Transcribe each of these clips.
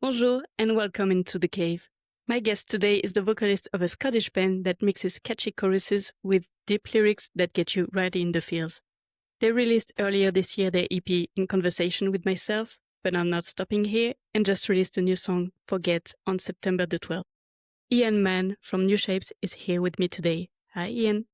Bonjour and welcome into The Cave. My guest today is the vocalist of a Scottish band that mixes catchy choruses with deep lyrics that get you right in the feels. They released earlier this year their EP In Conversation with Myself, but I'm not stopping here and just released a new song, Forget, on September the 12th. Ian Mann from Newshapes is here with me today. Hi Ian.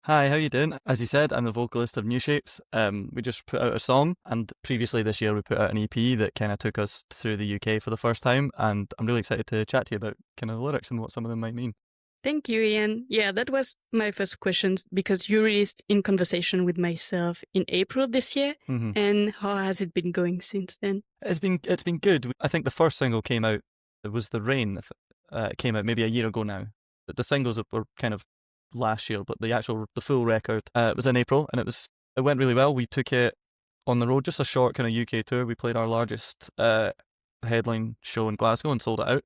Hi, how you doing? As you said, I'm the vocalist of Newshapes. We just put out a song, and previously this year we put out an EP that kind of took us through the UK for the first time, and I'm really excited to chat to you about kind of the lyrics and what some of them might mean. Thank you, Ian. Yeah, that was my first question because you released In Conversation with Myself in April this year. Mm-hmm. And how has it been going since then? It's been good. I think the first single came out, it was The Rain. It came out maybe a year ago now. The singles were kind of last year, but the full record was in April, and it went really well. We took it on the road, just a short kind of UK tour. We played our largest headline show in Glasgow and sold it out.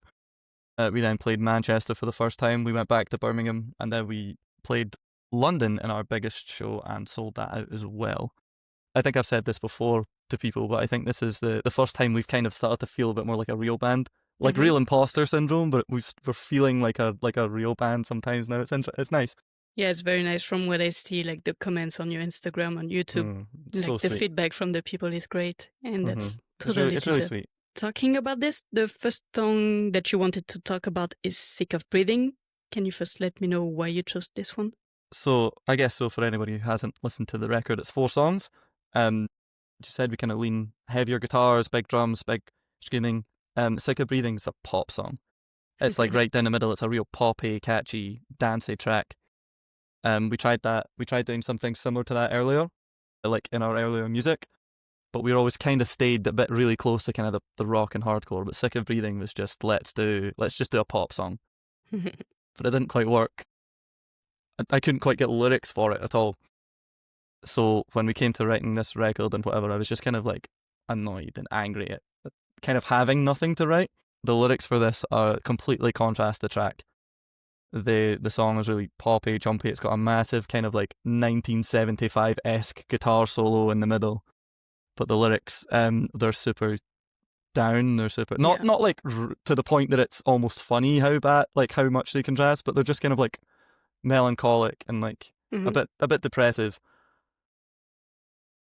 We then played Manchester for the first time. We went back to Birmingham, and then we played London in our biggest show and sold that out as well. I think I've said this before to people, but I think this is the first time we've kind of started to feel a bit more like a real band. Like real imposter syndrome, but we're feeling like a real band sometimes now. It's nice. Yeah, it's very nice from what I see, like the comments on your Instagram, on YouTube. Like the feedback from the people is great, and that's totally it's really sweet. Talking about this, the first song that you wanted to talk about is Sick of Breathing. Can you first let me know why you chose this one? So I guess so for anybody who hasn't listened to the record, it's 4 songs. You said we kind of lean heavier guitars, big drums, big screaming. Sick of Breathing is a pop song. It's like right down the middle. It's a real poppy, catchy, dancey track. We tried doing something similar to that earlier, like in our earlier music, but we always kind of stayed a bit really close to kind of the rock and hardcore. But Sick of Breathing was just let's just do a pop song. But it didn't quite work. I couldn't quite get lyrics for it at all. So when we came to writing this record and whatever, I was just kind of like annoyed and angry at kind of having nothing to write. The lyrics for this are completely contrast the track. The song is really poppy, jumpy. It's got a massive kind of like 1975-esque guitar solo in the middle. But the lyrics, they're super down. They're super not like to the point that it's almost funny how much they contrast, but they're just kind of like melancholic and like a bit depressive.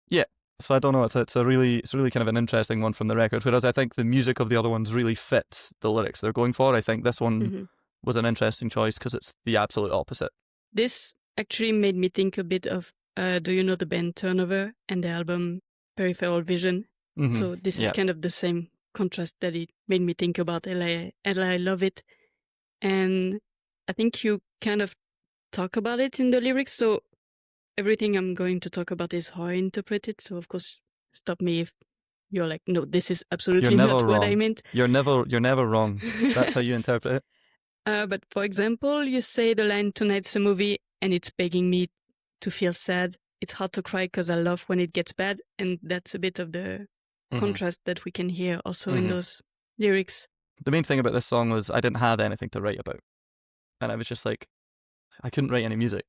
Yeah. So I don't know. It's really kind of an interesting one from the record. Whereas I think the music of the other ones really fits the lyrics they're going for. I think this one was an interesting choice because it's the absolute opposite. This actually made me think a bit of do you know the band Turnover and the album Peripheral Vision? So this is kind of the same contrast that it made me think about, and I love it. And I think you kind of talk about it in the lyrics. So everything I'm going to talk about is how I interpret it. So of course, stop me if you're like, no, this is absolutely not wrong. what I meant. You're never wrong. That's how you interpret it. But for example, you say the line, tonight's a movie and it's begging me to feel sad. It's hard to cry because I love when it gets bad. And that's a bit of the contrast that we can hear also in those lyrics. The main thing about this song was I didn't have anything to write about. And I was just like, I couldn't write any music.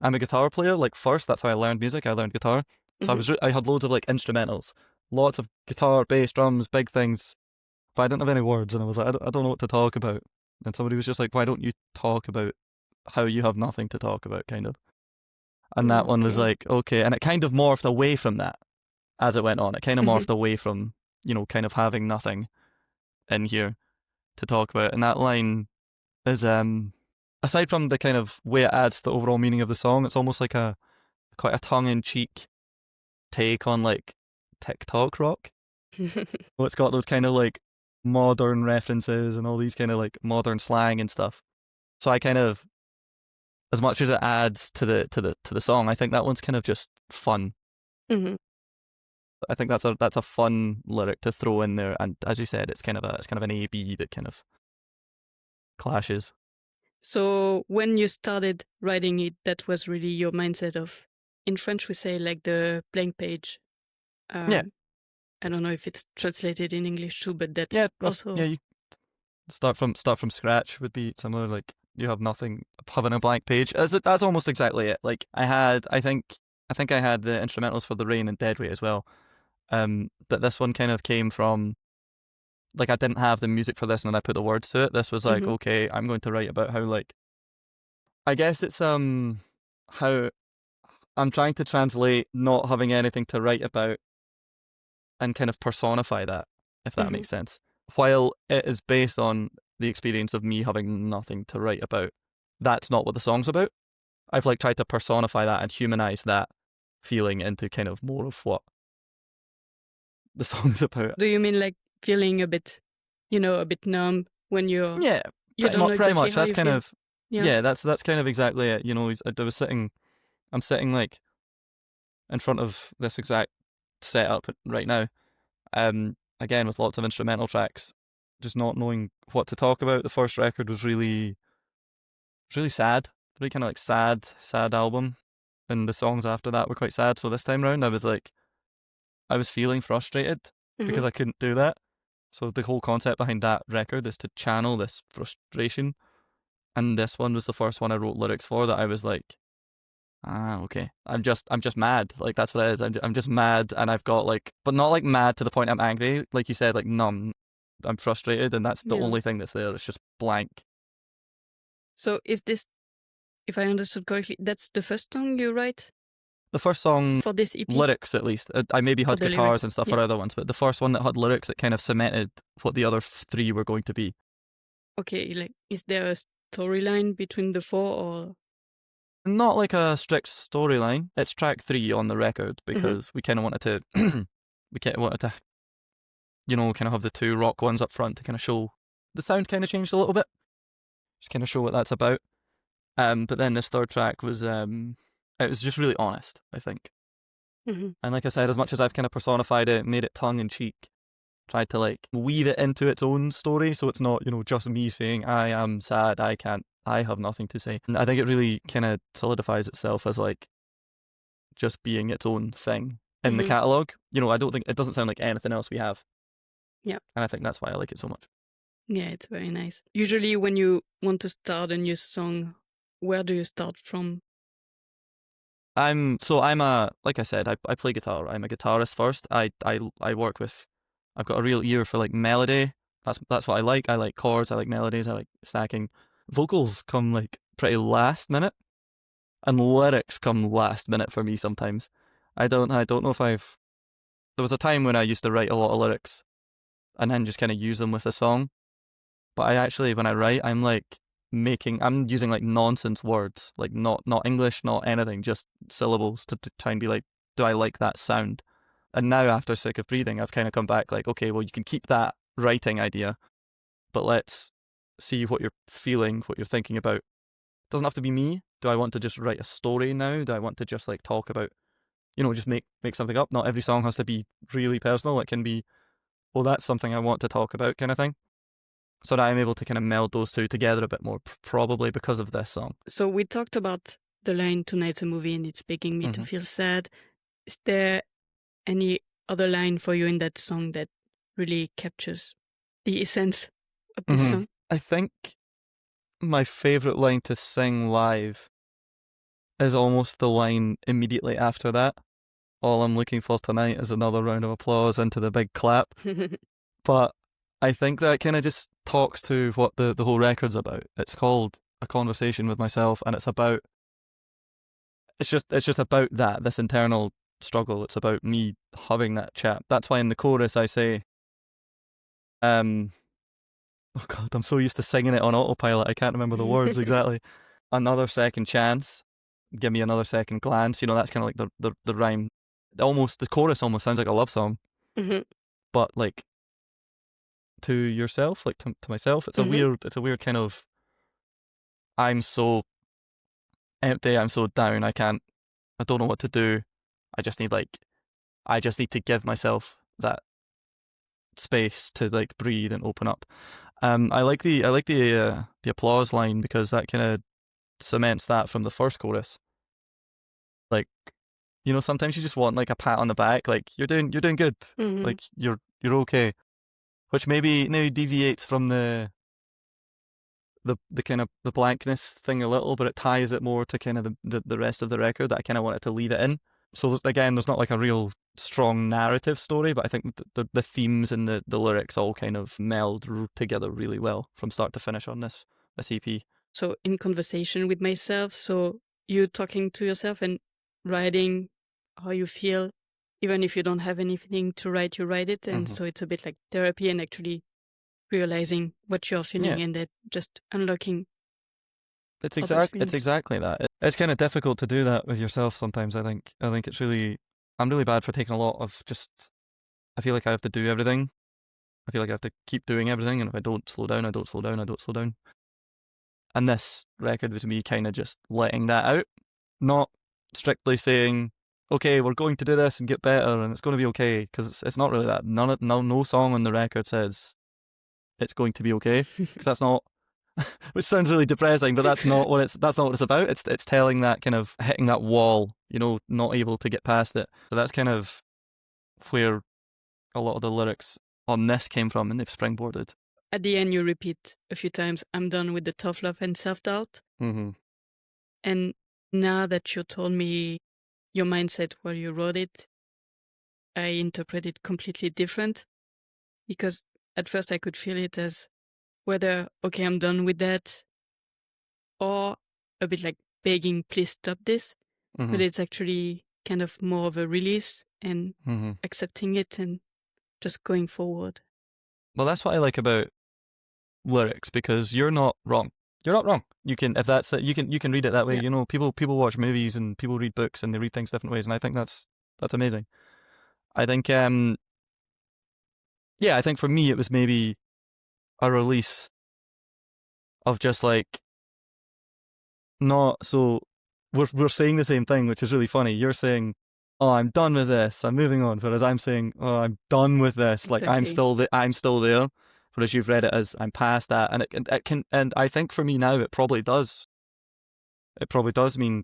I'm a guitar player, like first, that's how I learned music. I learned guitar. So I had loads of like instrumentals, lots of guitar, bass, drums, big things. But I didn't have any words, and I was like, I don't know what to talk about. And somebody was just like, why don't you talk about how you have nothing to talk about, kind of. And that one was like, okay. And it kind of morphed away from that as it went on. It kind of morphed away from, kind of having nothing in here to talk about. And that line is, aside from the kind of way it adds to the overall meaning of the song, it's almost like quite a tongue-in-cheek take on like TikTok rock. Well, it's got those kind of like modern references and all these kind of like modern slang and stuff. So I kind of, as much as it adds to the song, I think that one's kind of just fun. I think that's a fun lyric to throw in there, and as you said, it's kind of an A-B that kind of clashes. So when you started writing it, that was really your mindset of, in French we say like the blank page. Yeah. I don't know if it's translated in English too, but that's also... Yeah, you start from scratch would be similar, like you have nothing, having a blank page. That's almost exactly it. Like I think I had the instrumentals for The Rain and Deadweight as well. But this one kind of came from like I didn't have the music for this and then I put the words to it. This was like, okay, I'm going to write about how like, I guess it's how I'm trying to translate not having anything to write about and kind of personify that, if that makes sense. While it is based on the experience of me having nothing to write about, that's not what the song's about. I've like tried to personify that and humanize that feeling into kind of more of what the song's about. Do you mean like feeling a bit, a bit numb when you pretty don't know exactly much. how That's you kind feel? of that's kind of exactly it. I'm sitting like in front of this exact setup right now. Again with lots of instrumental tracks, just not knowing what to talk about. The first record was really sad, really kind of like sad album, and the songs after that were quite sad. So this time round, I was feeling frustrated because I couldn't do that. So the whole concept behind that record is to channel this frustration, and this one was the first one I wrote lyrics for that I was like, okay, I'm just mad. Like that's what it is. I'm just mad, and I've got like, but not like mad to the point I'm angry, like you said, like numb. I'm frustrated, and that's the only thing that's there. It's just blank. So is this, if I understood correctly, that's the first song you write? The first song for this EP? Lyrics, at least. I maybe had guitars lyrics, and stuff for other ones, but the first one that had lyrics that kind of cemented what the other three were going to be. Okay, like, is there a storyline between the four, or? Not like a strict storyline. It's track 3 on the record because we kind of wanted to, kind of have the 2 rock ones up front to kind of show the sound kind of changed a little bit. Just kind of show what that's about. But then this third track was, it was just really honest, I think. And like I said, as much as I've kind of personified it, made it tongue in cheek, tried to like weave it into its own story, so it's not, just me saying I am sad, I have nothing to say. And I think it really kind of solidifies itself as like just being its own thing in the catalogue. I don't think it doesn't sound like anything else we have. Yeah. And I think that's why I like it so much. Yeah, it's very nice. Usually when you want to start a new song, where do you start from? Like I said, I play guitar. I'm a guitarist first. I work with, I've got a real ear for like melody. That's what I like. I like chords. I like melodies. I like stacking. Vocals come like pretty last minute, and lyrics come last minute for me sometimes. I don't know if there was a time when I used to write a lot of lyrics, and then just kind of use them with a song. But I actually, when I write, I'm using like nonsense words, like not English, not anything, just syllables to try and be like, do I like that sound? And now after Sick of Breathing, I've kind of come back like, okay, well, you can keep that writing idea, but let's see what you're feeling, what you're thinking about. It doesn't have to be me. Do I want to just write a story now? Do I want to just like talk about, just make something up? Not every song has to be really personal. It can be, well, that's something I want to talk about kind of thing. So that I'm able to kind of meld those two together a bit more, probably because of this song. So we talked about the line "Tonight's a movie and it's making me to feel sad." Is there any other line for you in that song that really captures the essence of this song? I think my favourite line to sing live is almost the line immediately after that. All I'm looking for tonight is another round of applause into the big clap. But I think that kind of just talks to what the whole record's about. It's called A Conversation with Myself, and it's just about this internal struggle. It's about me having that chat. That's why in the chorus I say, oh God, I'm so used to singing it on autopilot, I can't remember the words exactly. Another second chance, give me another second glance. That's kind of like the rhyme. The chorus almost sounds like a love song, but like to yourself, like to myself. It's a weird kind of, I'm so empty, I'm so down, I don't know what to do. I just need to give myself that space to like breathe and open up. I like the applause line because that kind of cements that from the first chorus. Like, sometimes you just want like a pat on the back, like you're doing good, like you're okay, which maybe deviates from the kind of the blankness thing a little, but it ties it more to kind of the rest of the record that I kind of wanted to leave it in. So again, there's not like a real strong narrative story, but I think the themes and the lyrics all kind of meld together really well from start to finish on this EP. So in conversation with myself, so you talking to yourself and writing how you feel, even if you don't have anything to write, you write it. And so it's a bit like therapy and actually realizing what you're feeling and that just unlocking. It's exactly that. It's kind of difficult to do that with yourself sometimes. I think it's really, I'm really bad for taking a lot of just, I feel like I have to do everything. I feel like I have to keep doing everything, and if I don't slow down, I don't slow down, I don't slow down. And this record was me kind of just letting that out, not strictly saying, okay, we're going to do this and get better and it's going to be okay, because it's not really that. No song on the record says it's going to be okay, because that's not, which sounds really depressing, but that's not what it's about. It's telling that kind of hitting that wall, not able to get past it. So that's kind of where a lot of the lyrics on this came from, and they've springboarded. At the end, you repeat a few times, I'm done with the tough love and self-doubt. And now that you told me your mindset while you wrote it, I interpret it completely different, because at first I could feel it as whether, okay, I'm done with that, or a bit like begging, please stop this. But it's actually kind of more of a release and accepting it and just going forward. Well, that's what I like about lyrics, because you're not wrong. You're not wrong. You can, if that's it, you can read it that way. Yeah. People watch movies and people read books and they read things different ways, and I think that's amazing. I think I think for me it was maybe a release of just like, not so we're saying the same thing, which is really funny. You're saying, oh, I'm done with this, I'm moving on, whereas I'm saying, oh, I'm done with this, exactly. like I'm still there, whereas you've read it as I'm past that. And it can, and I think for me now it probably does mean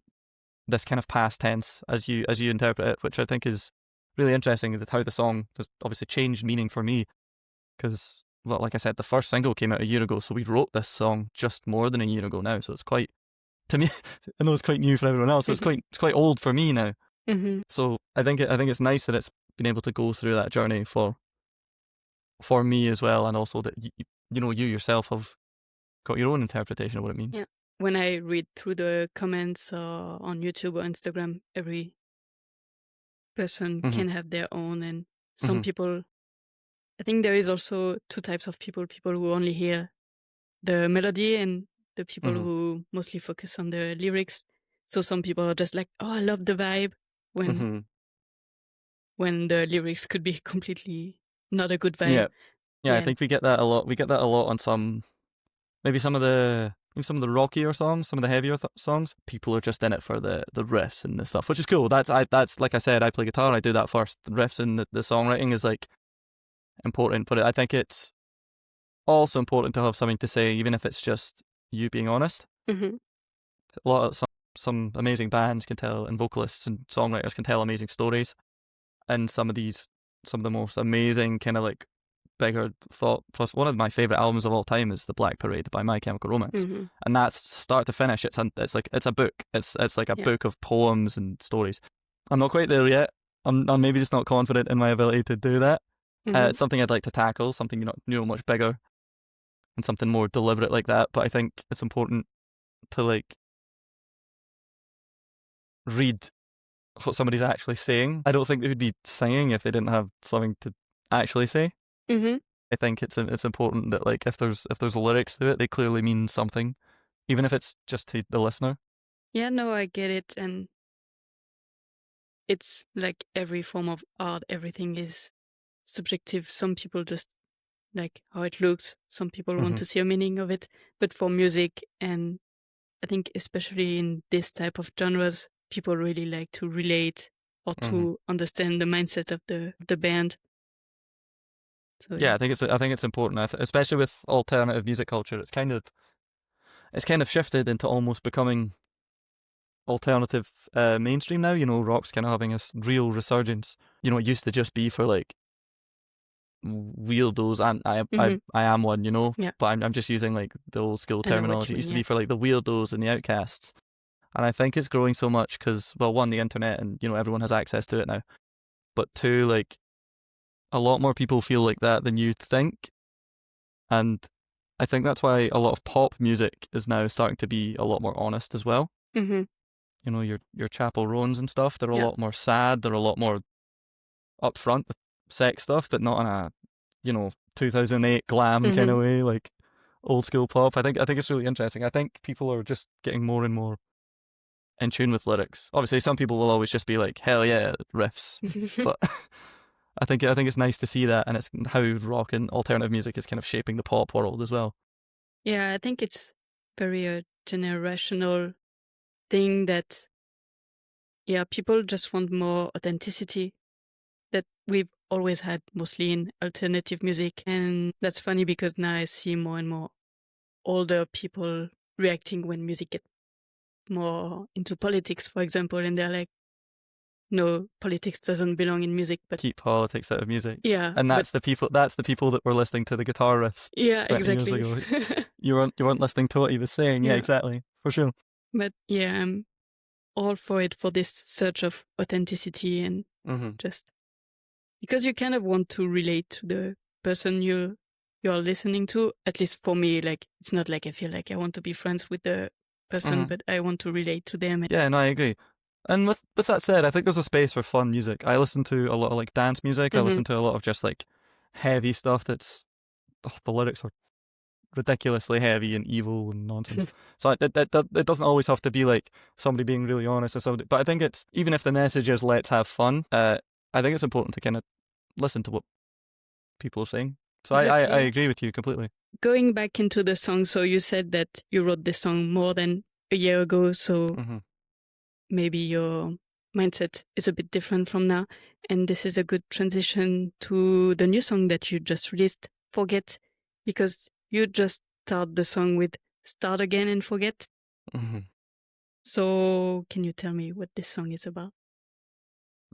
this kind of past tense as you interpret it, which I think is really interesting, that how the song has obviously changed meaning for me, because, well, like I said, the first single came out a year ago, so we wrote this song just more than a year ago now, so it's quite, to me, I know it's quite new for everyone else, so it's quite old for me now. So I think it's nice that it's been able to go through that journey for me as well, and also that you yourself have got your own interpretation of what it means. Yeah. When I read through the comments on YouTube or Instagram, every person can have their own, and some people, I think there is also two types of people who only hear the melody and the people who mostly focus on the lyrics. So some people are just like, oh, I love the vibe, when the lyrics could be completely not a good vibe. Yeah, I think we get that a lot. We get that a lot on some of the rockier songs, some of the heavier songs. People are just in it for the riffs and the stuff, which is cool. That's like I said, I play guitar, I do that first. The riffs and the songwriting is like important, but I think it's also important to have something to say, even if it's just you being honest. A lot of some amazing bands can tell, and vocalists and songwriters can tell amazing stories, and some of the most amazing kind of like bigger thought. Plus, one of my favorite albums of all time is The Black Parade by My Chemical Romance, and that's start to finish. It's a book. It's like a book of poems and stories. I'm not quite there yet. I'm maybe just not confident in my ability to do that. It's something I'd like to tackle, something much bigger and something more deliberate like that. But I think it's important to like read what somebody's actually saying. I don't think they would be singing if they didn't have something to actually say. I think it's important that like if there's lyrics to it, they clearly mean something, even if it's just to the listener. Yeah, no, I get it, and it's like every form of art, everything is subjective. Some people just like how it looks. Some people want to see a meaning of it. But for music, and I think especially in this type of genres, people really like to relate or to understand the mindset of the band. So, yeah, I think it's important, especially with alternative music culture. It's kind of shifted into almost becoming alternative mainstream now. Rock's kind of having a real resurgence. It used to just be for like weirdos, and I am one, Yeah. but I'm just using like the old school terminology. It used to be for like the weirdos and the outcasts, And I think it's growing so much because, well, one, the internet and, everyone has access to it now. But two, like, a lot more people feel like that than you'd think. And I think that's why a lot of pop music is now starting to be a lot more honest as well. Mm-hmm. Your Chapel Roans and stuff, they're a lot more sad, they're a lot more upfront with sex stuff, but not in a, 2008 glam kind of way, like old school pop. I think it's really interesting. I think people are just getting more and more in tune with lyrics. Obviously, some people will always just be like, hell yeah, riffs. But I think it's nice to see that, and it's how rock and alternative music is kind of shaping the pop world as well. Yeah, I think it's very a generational thing that, people just want more authenticity that we've always had mostly in alternative music. And that's funny because now I see more and more older people reacting when music gets more into politics, for example, and they're like, no, politics doesn't belong in music, but keep politics out of music. Yeah. And that's the people that were listening to the guitar riffs. Yeah, 20 exactly. years ago. You weren't listening to what he was saying. Yeah, exactly. For sure. But yeah, I'm all for it, for this search of authenticity and just because you kind of want to relate to the person you're listening to. At least for me, like, it's not like I feel like I want to be friends with the person, but I want to relate to them. Yeah, no, I agree. And with that said, I think there's a space for fun music. I listen to a lot of like dance music. I listen to a lot of just like heavy stuff that's the lyrics are ridiculously heavy and evil and nonsense. So it doesn't always have to be like somebody being really honest or something. But I think it's, even if the message is let's have fun, I think it's important to kind of listen to what people are saying. So exactly. I agree with you completely. Going back into the song, so you said that you wrote this song more than a year ago, so maybe your mindset is a bit different from now. And this is a good transition to the new song that you just released, Forget, because you just start the song with Start Again and Forget. So can you tell me what this song is about?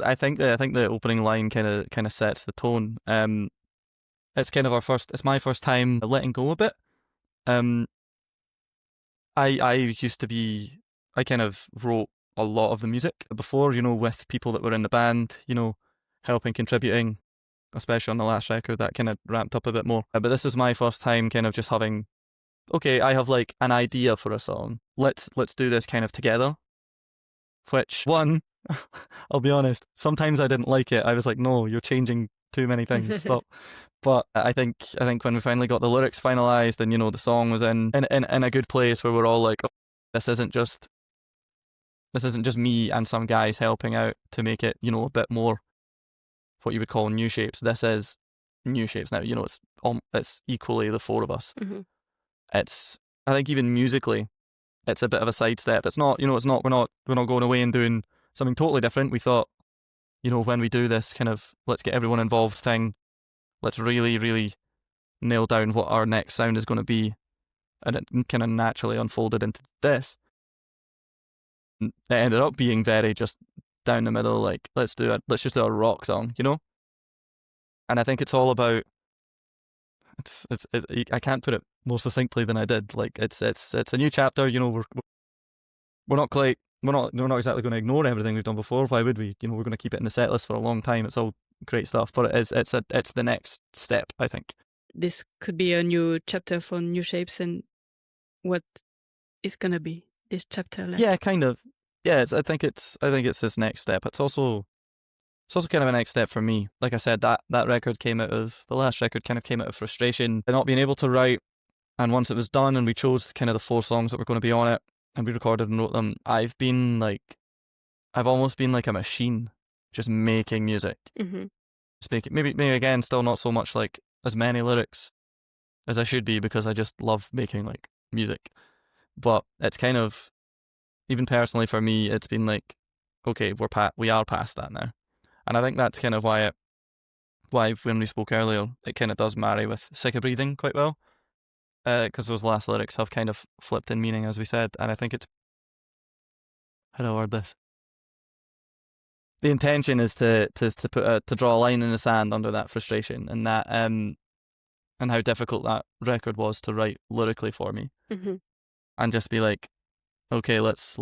I think the opening line kind of sets the tone. It's kind of it's my first time letting go a bit. I kind of wrote a lot of the music before, with people that were in the band, helping, contributing, especially on the last record, that kind of ramped up a bit more. But this is my first time kind of just having, okay, I have like an idea for a song. Let's do this kind of together. Which, one, I'll be honest, sometimes I didn't like it. I was like, no, you're changing too many things. Stop. But I think when we finally got the lyrics finalized and, the song was in a good place where we're all like, oh, this isn't just me and some guys helping out to make it, a bit more what you would call Newshapes. This is Newshapes now. It's equally the four of us. It's, I think, even musically, it's a bit of a sidestep. It's not, we're not going away and doing something totally different. We thought, when we do this kind of let's get everyone involved thing, let's really, really nail down what our next sound is going to be. And it kind of naturally unfolded into this. It ended up being very just down the middle, like, let's just do a rock song, And I think it's all about, I can't put it more succinctly than I did. Like, it's a new chapter, we're not exactly going to ignore everything we've done before. Why would we? We're going to keep it in the set list for a long time. It's all great stuff, but it's the next step, I think. This could be a new chapter for Newshapes, and what is going to be this chapter like? Yeah, kind of. Yeah, I think it's this next step. It's also kind of a next step for me. Like I said, the last record kind of came out of frustration and not being able to write. And once it was done and we chose kind of the 4 songs that were going to be on it and we recorded and wrote them, I've almost been like a machine just making music. Just making, maybe again, still not so much like as many lyrics as I should be because I just love making like music. But it's kind of, even personally for me, it's been like, okay, we are past that now. And I think that's kind of why when we spoke earlier, it kind of does marry with Sick of Breathing quite well. Because those last lyrics have kind of flipped in meaning, as we said. And I think it's, how do I word this? The intention is to draw a line in the sand under that frustration and that, and how difficult that record was to write lyrically for me. And just be like, okay, let's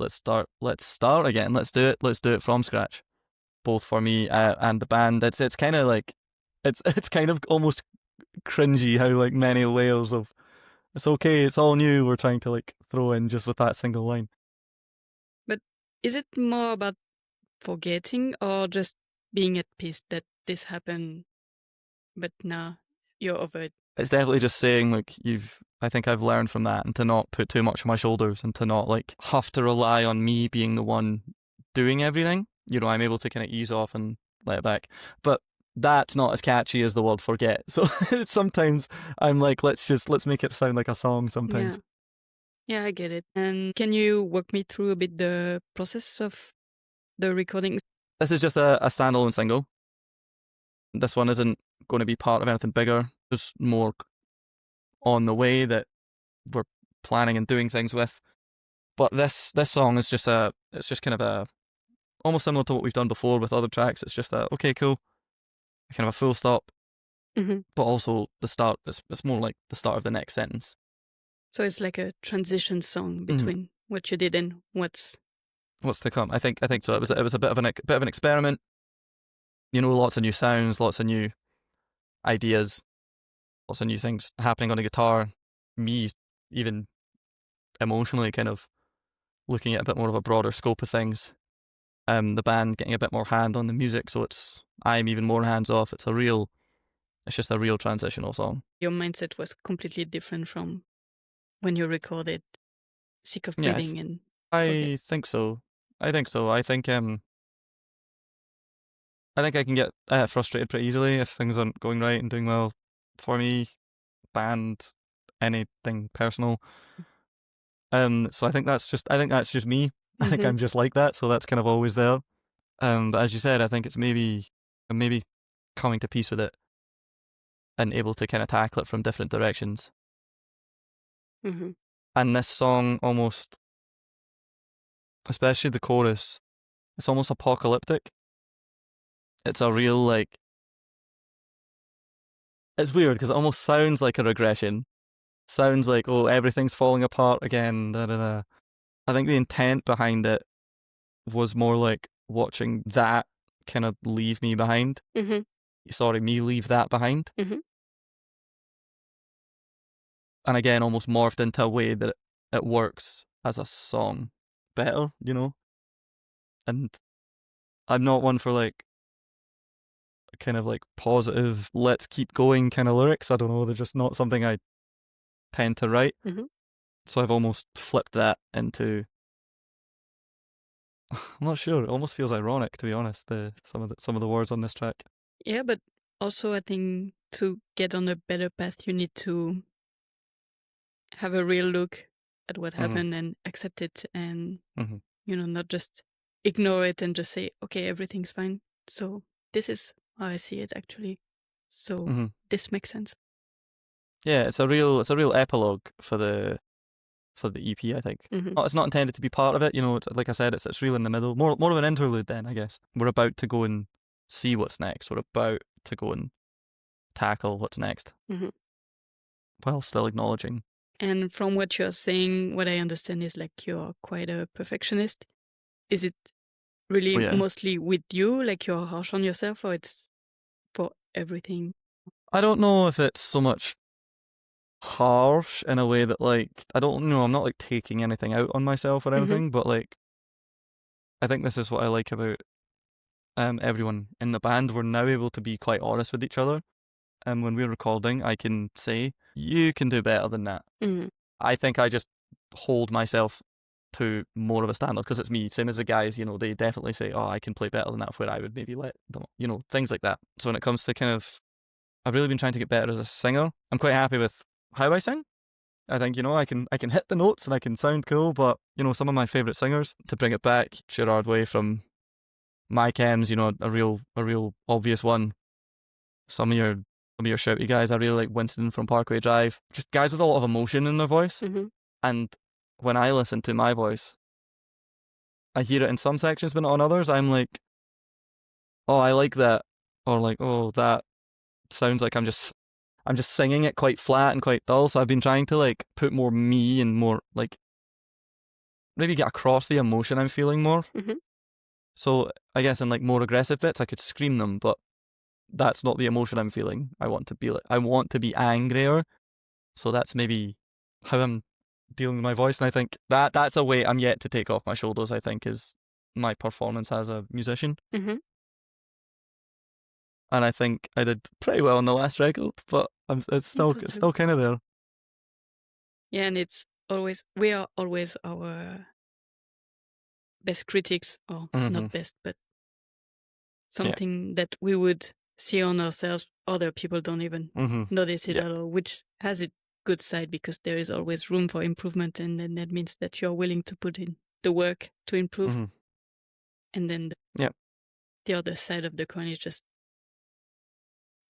start again. Let's do it. Let's do it from scratch. Both for me and the band. It's kind of like it's kind of almost cringy how like many layers of it's okay, it's all new. We're trying to like throw in just with that single line. But is it more about forgetting or just being at peace that this happened, but now you're over it? It's definitely just saying like I think I've learned from that and to not put too much on my shoulders and to not like have to rely on me being the one doing everything. You know, I'm able to kind of ease off and let it back. But that's not as catchy as the word forget. So sometimes I'm like, let's make it sound like a song sometimes. Yeah, I get it. And can you walk me through a bit the process of the recordings? This is just a standalone single. This one isn't going to be part of anything bigger. There's more on the way that we're planning and doing things with. But this song is just kind of a almost similar to what we've done before with other tracks. It's just a okay, cool, kind of a full stop, but also the start. It's more like the start of the next sentence. So it's like a transition song between what you did and what's to come. I think so. It was a bit of an experiment. You know, lots of new sounds, lots of new ideas, lots of new things happening on the guitar. Me even emotionally kind of looking at a bit more of a broader scope of things. The band getting a bit more hand on the music, so I'm even more hands off. It's just a real transitional song. Your mindset was completely different from when you recorded Sick of Breathing and I think so. I think I can get frustrated pretty easily if things aren't going right and doing well for me, band, anything personal. So I think that's just me. I think I'm just like that, so that's kind of always there. But as you said, I think it's maybe coming to peace with it and able to kind of tackle it from different directions. And this song almost, especially the chorus, it's almost apocalyptic. It's a real like, it's weird because it almost sounds like a regression. Sounds like, oh, everything's falling apart again. Da, da, da. I think the intent behind it was more like watching that kind of leave me behind. Sorry, me leave that behind. And again, almost morphed into a way that it works as a song better, you know? And I'm not one for like kind of like positive, let's keep going kind of lyrics. I don't know, they're just not something I tend to write. So I've almost flipped that into, I'm not sure, it almost feels ironic, to be honest, some of the words on this track. Yeah, but also I think to get on a better path, you need to have a real look at what happened and accept it and, you know, not just ignore it and just say, okay, everything's fine. So this is how I see it actually. So this makes sense. Yeah, it's a real epilogue for the EP, I think. It's not intended to be part of it, you know, it's, like I said, it's real in the middle. More of an interlude then, I guess. We're about to go and see what's next. We're about to go and tackle what's next. While still acknowledging. And from what you're saying, what I understand is like you're quite a perfectionist. Is it really mostly with you, like you're harsh on yourself, or it's for everything? I don't know if it's so much harsh in a way that like, I don't know, I'm not like taking anything out on myself or anything, but like, I think this is what I like about everyone in the band. We're now able to be quite honest with each other. And when we're recording, I can say, you can do better than that. I think I just hold myself to more of a standard because it's me. Same as the guys, you know, they definitely say, oh, I can play better than that, where I would maybe let them, you know, things like that. So when it comes to kind of, I've really been trying to get better as a singer. I'm quite happy with how I sing. I think, you know, I can hit the notes and I can sound cool, but, you know, some of my favourite singers, to bring it back, Gerard Way from My Chems, you know, a real obvious one. Some of your shouty guys, I really like Winston from Parkway Drive. Just guys with a lot of emotion in their voice. And when I listen to my voice, I hear it in some sections, but not on others. I'm like, oh, I like that. Or like, oh, that sounds like I'm just singing it quite flat and quite dull. So I've been trying to like put more me and more like maybe get across the emotion I'm feeling more. Mm-hmm. So I guess in like more aggressive bits, I could scream them, but that's not the emotion I'm feeling. I want to be angrier. So that's maybe how I'm dealing with my voice. And I think that's a weight I'm yet to take off my shoulders, I think, is my performance as a musician. Mm-hmm. And I think I did pretty well on the last record, but it's still kind of there. Yeah, and we are always our best critics, or not best, but something that we would see on ourselves. Other people don't even notice it at all, which has its good side because there is always room for improvement, and then that means that you're willing to put in the work to improve. And then the other side of the coin is just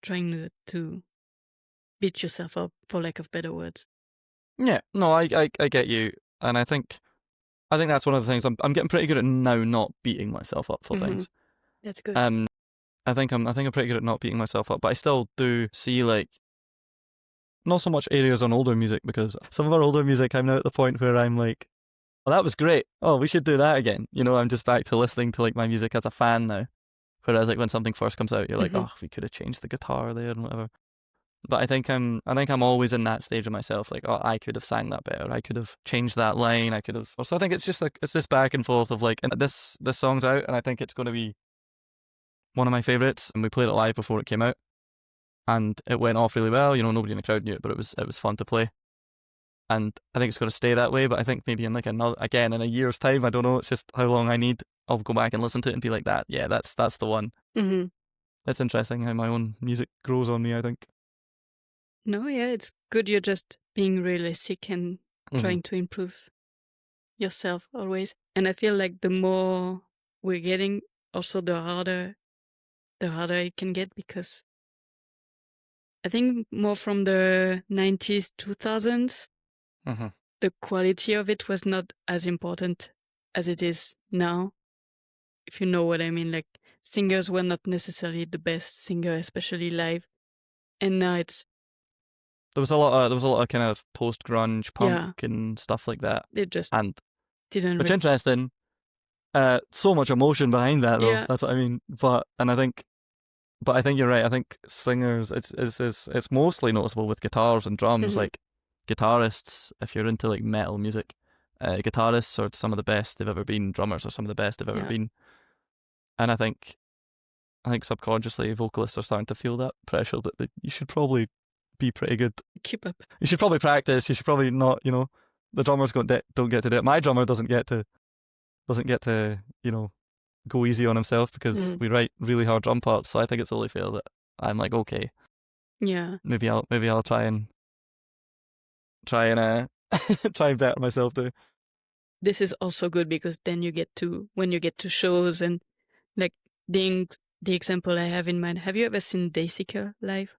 trying to beat yourself up, for lack of better words. Yeah, no, I get you, and I think that's one of the things I'm getting pretty good at now, not beating myself up for things. That's good. I think I'm pretty good at not beating myself up, but I still do see like not so much areas on older music, because some of our older music I'm now at the point where I'm like, oh, that was great. Oh, we should do that again. You know, I'm just back to listening to like my music as a fan now. Whereas like when something first comes out, you're like, oh, we could have changed the guitar there and whatever. But I think I'm always in that stage of myself, like, oh, I could have sang that better. I could have changed that line. I could have. So I think it's just like it's this back and forth of like, and this song's out, and I think it's going to be one of my favorites. And we played it live before it came out, and it went off really well. You know, nobody in the crowd knew it, but it was fun to play. And I think it's going to stay that way. But I think maybe in like in a year's time, I don't know. It's just how long I need. I'll go back and listen to it and be like, that. Yeah, that's the one. It's interesting how my own music grows on me, I think. No, yeah, it's good. You're just being realistic and trying to improve yourself always. And I feel like the more we're getting, also the harder it can get, because I think more from the 90s, 2000s, the quality of it was not as important as it is now, if you know what I mean. Like, singers were not necessarily the best singer, especially live. And now there was a lot of kind of post grunge punk and stuff like that. It just didn't. Which interesting. So much emotion behind that, though. Yeah. That's what I mean. But I think you're right. I think singers, it's mostly noticeable with guitars and drums. Like guitarists, if you're into like metal music, guitarists are some of the best they've ever been. Drummers are some of the best they've ever been. And I think subconsciously vocalists are starting to feel that pressure that you should probably be pretty good. Keep up. You should probably practice. You should probably not. You know, the drummers don't get to do it. My drummer doesn't get to go easy on himself, because we write really hard drum parts. So I think it's only fair that I'm like, okay, yeah, maybe I'll try and try and better myself too. This is also good because then when you get to shows, and like the example I have in mind. Have you ever seen Dayseeker live?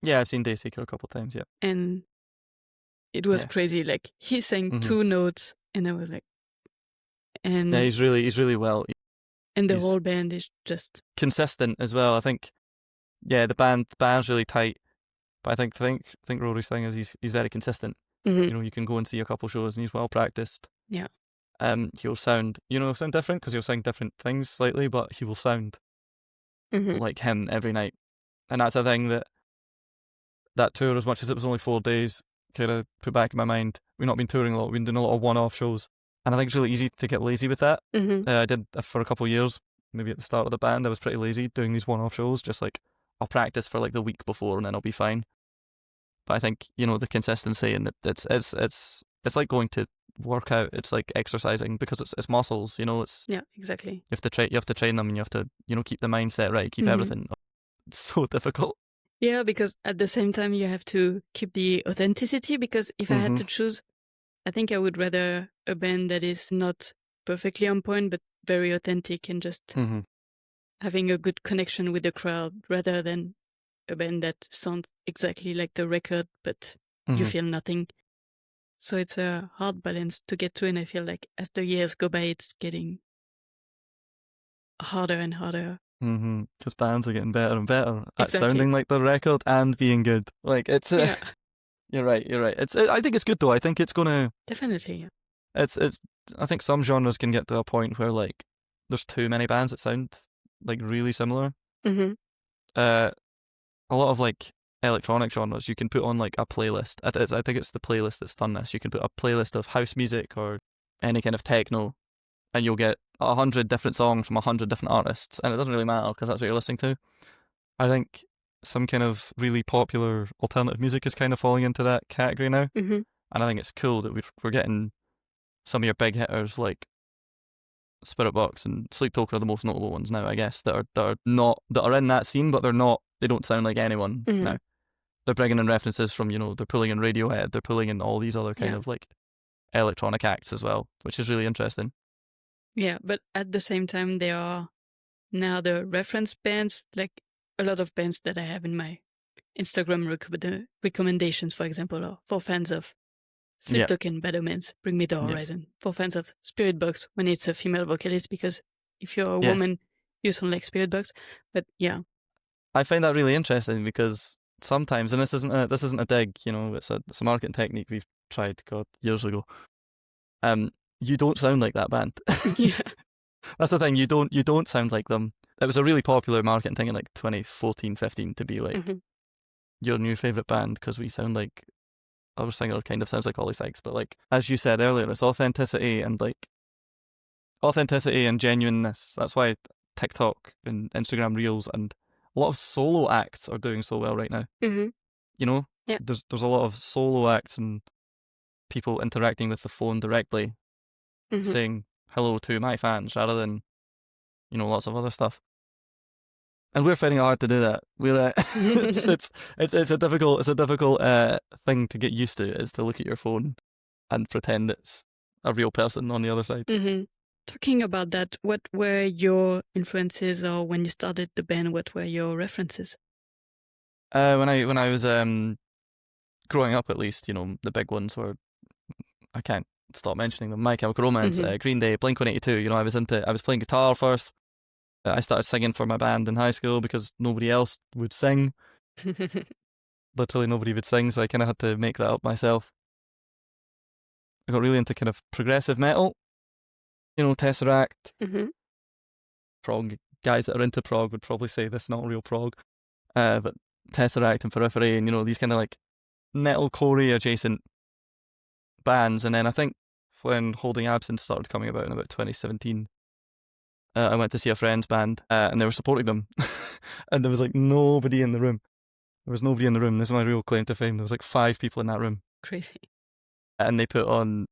Yeah, I've seen Dayseeker a couple of times. Yeah, and it was crazy. Like, he sang 2 notes, and I was like, and yeah, he's really well. And the whole band is just consistent as well. I think, yeah, the band's really tight. But I think Rory's thing is he's very consistent. You know, you can go and see a couple shows and he's well practiced. Yeah. He'll sound different because he'll sing different things slightly, but he will sound like him every night. And that's a thing that tour, as much as it was only 4 days, kind of put back in my mind. We've not been touring a lot. We've been doing a lot of one-off shows. And I think it's really easy to get lazy with that. I did for a couple of years, maybe at the start of the band, I was pretty lazy doing these one-off shows. Just like, I'll practice for like the week before and then I'll be fine. But I think, the consistency, and it's like going to work out. It's like exercising, because it's muscles, it's... Yeah, exactly. You have to train them, and you have to, keep the mindset right, keep everything. It's so difficult. Yeah, because at the same time you have to keep the authenticity, because if I had to choose, I think I would rather a band that is not perfectly on point, but very authentic and just having a good connection with the crowd, rather than a band that sounds exactly like the record, but you feel nothing. So it's a hard balance to get to, and I feel like as the years go by, it's getting harder and harder. Because bands are getting better and better at sounding like the record and being good. Like, it's... You're right. I think it's good, though. I think it's going to... Definitely, yeah. It's I think some genres can get to a point where like there's too many bands that sound like really similar. Mm-hmm. A lot of like electronic genres you can put on like a playlist. I think it's the playlist that's done this. You can put a playlist of house music or any kind of techno, and you'll get 100 different songs from 100 different artists, and it doesn't really matter because that's what you're listening to. I think some kind of really popular alternative music is kind of falling into that category now, Mm-hmm. and I think it's cool that we're getting some of your big hitters like Spirit Box and Sleep Token are the most notable ones now, I guess, that are in that scene, but they don't sound like anyone now. They're bringing in references from, they're pulling in Radiohead, they're pulling in all these other kind of like electronic acts as well, which is really interesting. Yeah, but at the same time, there are now the reference bands, like a lot of bands that I have in my Instagram recommendations, for example, are for fans of Sleep Token, Bad Omens, Bring Me the Horizon, for fans of Spirit Box when it's a female vocalist, because if you're a woman, you sound like Spirit Box. But yeah, I find that really interesting because sometimes, and this isn't a dig, it's a marketing technique we've tried years ago. You don't sound like that band. Yeah. That's the thing. You don't sound like them. It was a really popular marketing thing in like 2014, 15 to be like your new favorite band because we sound like our singer kind of sounds like Ollie Sykes, but like as you said earlier, it's authenticity and genuineness. That's why TikTok and Instagram Reels and a lot of solo acts are doing so well right now. Yeah. There's a lot of solo acts and people interacting with the phone directly, saying hello to my fans rather than lots of other stuff. And we're finding it hard to do that. We're it's a difficult thing to get used to, is to look at your phone and pretend it's a real person on the other side. Talking about that, what were your influences, or when you started the band, what were your references? When I was growing up, at least, the big ones were, I can't stop mentioning them: My Chemical Romance, Green Day, Blink-182. I was playing guitar first. I started singing for my band in high school because nobody else would sing. Literally nobody would sing, so I kind of had to make that up myself. I got really into kind of progressive metal, Tesseract. Prog guys that are into prog would probably say this is not real prog, but Tesseract and Periphery, and these kind of like metalcore adjacent bands. And then I think when Holding Absence started coming about in about 2017, I went to see a friend's band, and they were supporting them, and there was like nobody in the room. There was nobody in the room. This is my real claim to fame. There was like 5 people in that room. Crazy. And they put on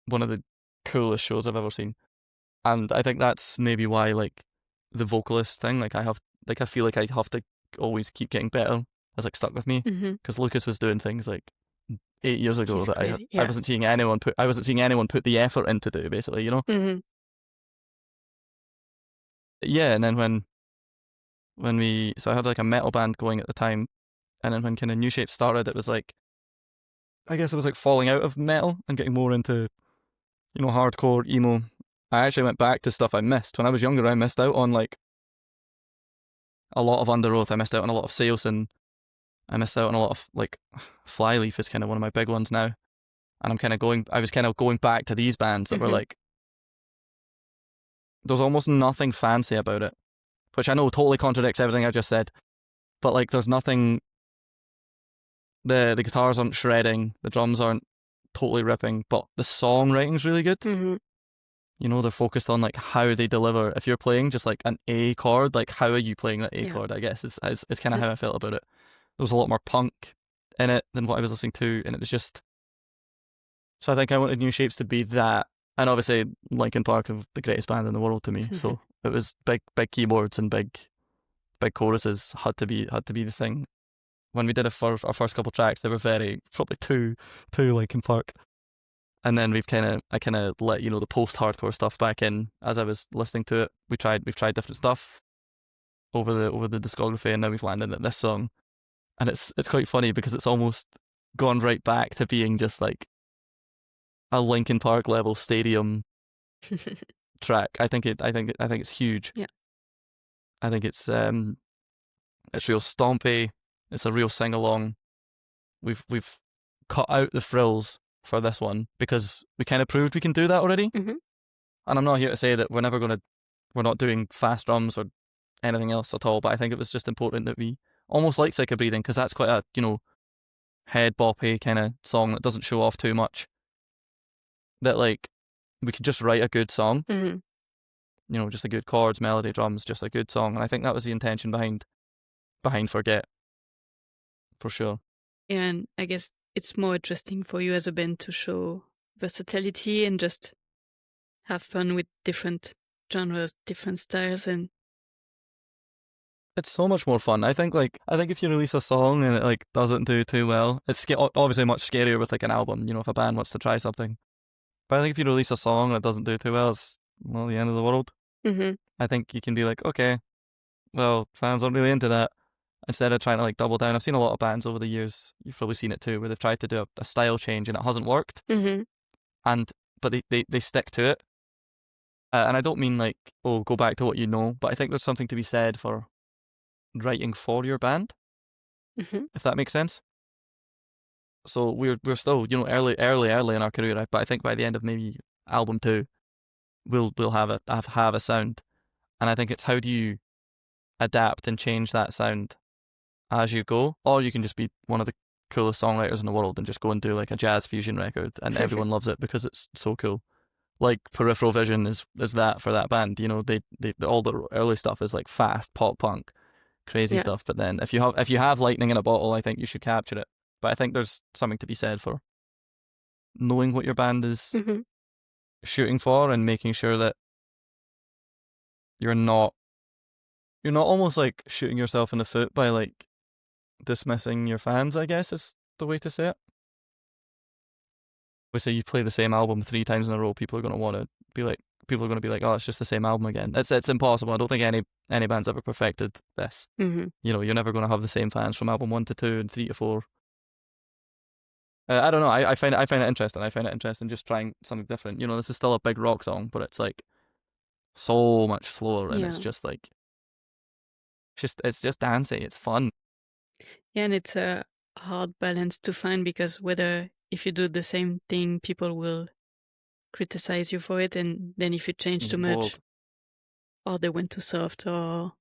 one of the coolest shows I've ever seen. And I think that's maybe why, like, the vocalist thing, I feel like I have to always keep getting better, has like stuck with me. Because Lucas was doing things like 8 years ago that I wasn't seeing anyone put the effort into do, basically, Yeah, and then so I had like a metal band going at the time, and then when kind of Newshapes started, it was like, I guess it was like falling out of metal and getting more into, hardcore, emo. I actually went back to stuff I missed. When I was younger, I missed out on like a lot of Under Oath. I missed out on a lot of Seosin. I missed out on a lot of like Flyleaf is kind of one of my big ones now. And I was kind of going back to these bands that were like, there's almost nothing fancy about it, which I know totally contradicts everything I just said. But like, there's nothing, the guitars aren't shredding, the drums aren't totally ripping, but the songwriting's really good. They're focused on like how they deliver. If you're playing just like an A chord, like how are you playing that A chord, I guess is kind of how I felt about it. There was a lot more punk in it than what I was listening to, and it was just, so I think I wanted Newshapes to be that. And obviously Linkin Park are the greatest band in the world to me, so it was big keyboards and big choruses had to be the thing. When we did our first couple tracks, they were probably too Linkin Park. And then I kind of let the post-hardcore stuff back in as I was listening to it. We've tried different stuff over the discography, and now we've landed at this song, and it's quite funny because it's almost gone right back to being just like a Linkin Park level stadium track. I think it's huge. Yeah, I think it's real stompy. It's a real sing along. We've cut out the frills for this one because we kind of proved we can do that already. Mm-hmm. And I'm not here to say that we're not doing fast drums or anything else at all, but I think it was just important that we almost like Sick of Breathing because that's quite a, head boppy kind of song that doesn't show off too much. That like we could just write a good song, just a good chords, melody, drums, just a good song. And I think that was the intention behind Forget, for sure. And I guess it's more interesting for you as a band to show versatility and just have fun with different genres, different styles, and it's so much more fun. I think if you release a song and it like doesn't do too well, it's obviously much scarier with like an album. If a band wants to try something, but I think if you release a song and it doesn't do too well, it's the end of the world. I think you can be like, okay, well, fans aren't really into that. Instead of trying to like double down, I've seen a lot of bands over the years. You've probably seen it too, where they've tried to do a style change and it hasn't worked. But they stick to it. And I don't mean like, oh, go back to what you know, but I think there's something to be said for writing for your band, if that makes sense. So we're still early in our career, but I think by the end of maybe album 2, we'll have a sound, and I think it's how do you adapt and change that sound as you go, or you can just be one of the coolest songwriters in the world and just go and do like a jazz fusion record and everyone loves it because it's so cool. Like Peripheral Vision is that for that band. They all the early stuff is like fast pop punk, crazy stuff. But then if you have lightning in a bottle, I think you should capture it. But I think there's something to be said for knowing what your band is shooting for and making sure that you're not almost like shooting yourself in the foot by like dismissing your fans, I guess is the way to say it. We say you play the same album 3 times in a row, people are going to be like, oh, it's just the same album again. It's impossible. I don't think any band's ever perfected this. You're never going to have the same fans from album 1 to 2 and 3 to 4. I don't know. I find it interesting. I find it interesting just trying something different. This is still a big rock song, but it's like so much slower, and it's just like it's just dancey. It's fun. Yeah, and it's a hard balance to find because whether if you do the same thing, people will criticize you for it, and then if you change too much, or they went too soft, or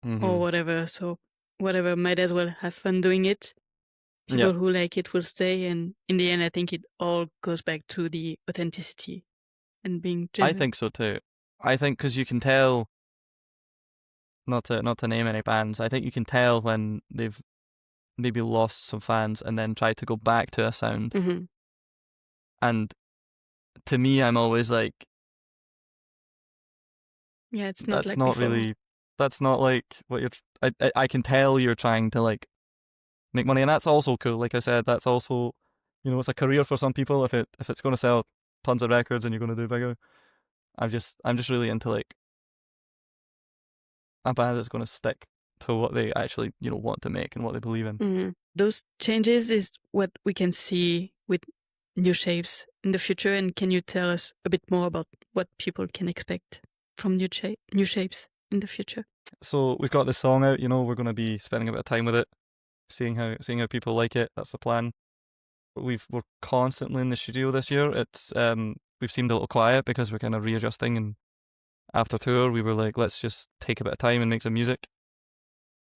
whatever. So whatever, might as well have fun doing it. People who like it will stay, and in the end, I think it all goes back to the authenticity and being genuine. I think so too. I think because you can tell, not to name any bands, I think you can tell when they've maybe lost some fans and then tried to go back to a sound. And to me, I'm always like, yeah, it's not that's like not before. really, that's not like what you're. I can tell you're trying to like make money, and that's also cool. Like I said, that's also, it's a career for some people. If it's going to sell tons of records and you're going to do bigger, I'm just really into like a band that's going to stick to what they actually want to make and what they believe in. Those changes is what we can see with Newshapes in the future. And can you tell us a bit more about what people can expect from Newshapes in the future? So we've got this song out. We're going to be spending a bit of time with it, seeing how people like it. That's the plan. We're constantly in the studio this year. It's we've seemed a little quiet because we're kind of readjusting, and after tour we were like, let's just take a bit of time and make some music.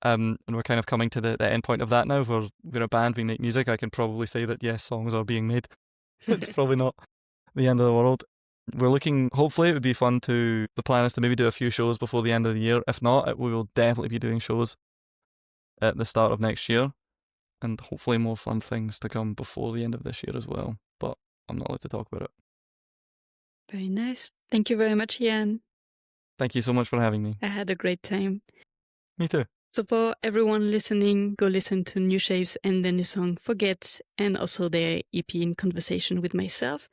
And we're kind of coming to the end point of that now. We're a band, we make music. I can probably say that yes, songs are being made. It's probably not the end of the world. We're looking, hopefully it would be fun the plan is to maybe do a few shows before the end of the year. If not, we will definitely be doing shows at the start of next year, and hopefully more fun things to come before the end of this year as well. But I'm not allowed to talk about it. Very nice. Thank you very much, Ian. Thank you so much for having me. I had a great time. Me too. So for everyone listening, go listen to Newshapes and then the song Forget, and also their EP In Conversation with Myself.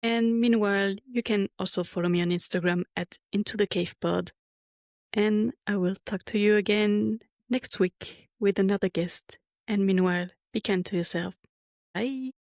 And meanwhile, you can also follow me on Instagram at Into the Cave Pod. And I will talk to you again next week with another guest. And meanwhile, be kind to yourself. Bye.